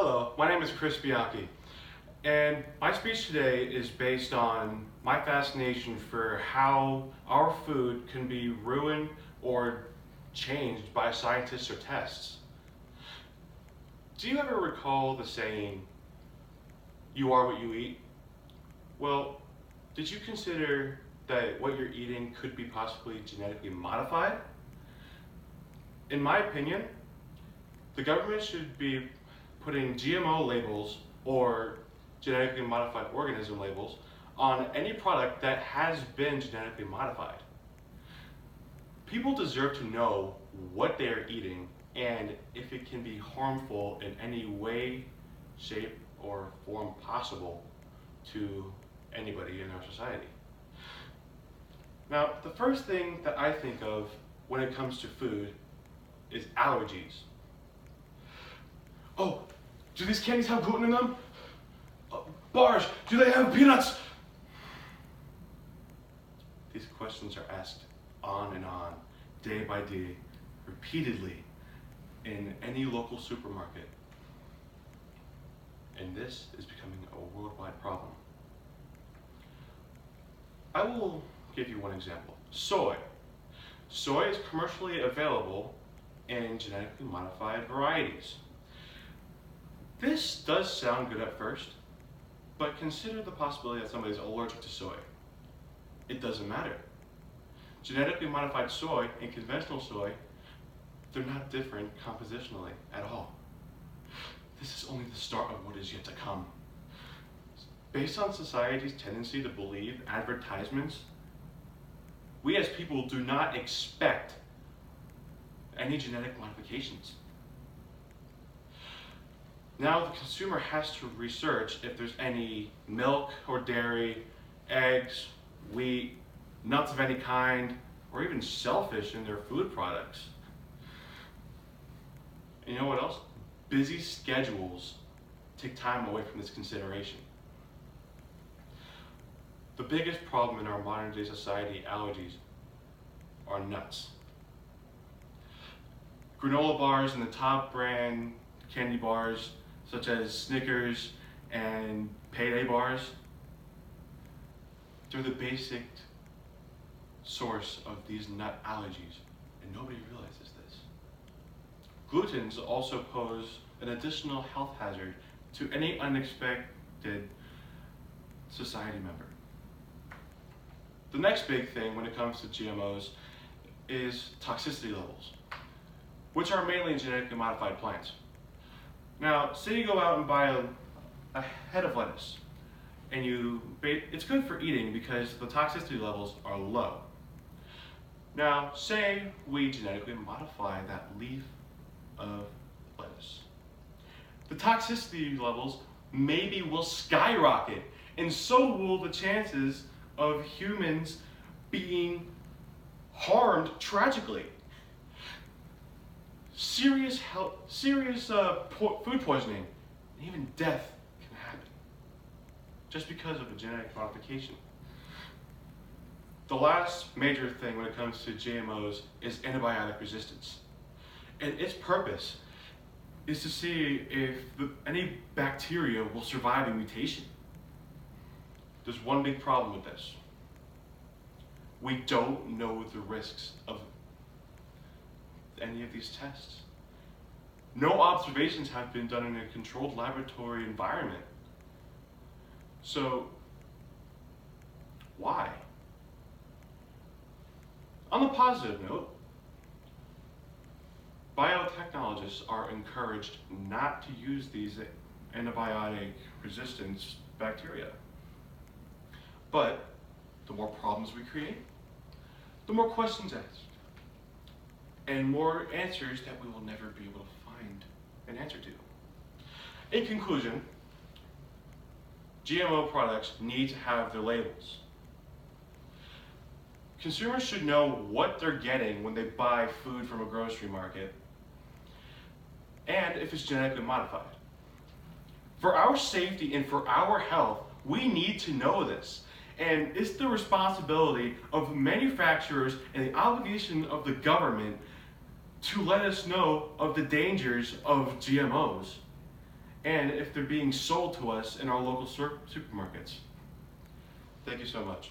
Hello, my name is Chris Bianchi, and my speech today is based on my fascination for how our food can be ruined or changed by scientists or tests. Do you ever recall the saying, "You are what you eat"? Well, did you consider that what you're eating could be possibly genetically modified? In my opinion, the government should be putting GMO labels or genetically modified organism labels on any product that has been genetically modified. People deserve to know what they are eating and if it can be harmful in any way, shape, or form possible to anybody in our society. Now, the first thing that I think of when it comes to food is allergies. Oh, do these candies have gluten in them? Bars, do they have peanuts? These questions are asked on and on, day by day, repeatedly in any local supermarket. And this is becoming a worldwide problem. I will give you one example. Soy. Soy is commercially available in genetically modified varieties. This does sound good at first, but consider the possibility that somebody is allergic to soy. It doesn't matter. Genetically modified soy and conventional soy, they're not different compositionally at all. This is only the start of what is yet to come. Based on society's tendency to believe advertisements, we as people do not expect any genetic modifications. Now the consumer has to research if there's any milk or dairy, eggs, wheat, nuts of any kind, or even shellfish in their food products. And you know what else? Busy schedules take time away from this consideration. The biggest problem in our modern day society, allergies, are nuts. Granola bars and the top brand candy bars such as Snickers and Payday bars, they're the basic source of these nut allergies, and nobody realizes this. Glutens also pose an additional health hazard to any unexpected society member. The next big thing when it comes to GMOs is toxicity levels, which are mainly in genetically modified plants. Now, say you go out and buy a head of lettuce, and it's good for eating because the toxicity levels are low. Now, say we genetically modify that leaf of lettuce. The toxicity levels maybe will skyrocket, and so will the chances of humans being harmed tragically. Serious food poisoning, and even death can happen just because of a genetic modification. The last major thing when it comes to GMOs is antibiotic resistance. And its purpose is to see if any bacteria will survive a mutation. There's one big problem with this. We don't know the risks of any of these tests. No observations have been done in a controlled laboratory environment. So, why? On a positive note, biotechnologists are encouraged not to use these antibiotic resistance bacteria. But the more problems we create, the more questions asked, and more answers that we will never be able to find an answer to. In conclusion, GMO products need to have their labels. Consumers should know what they're getting when they buy food from a grocery market, and if it's genetically modified. For our safety and for our health, we need to know this. And it's the responsibility of manufacturers and the obligation of the government to let us know of the dangers of GMOs and if they're being sold to us in our local supermarkets. Thank you so much.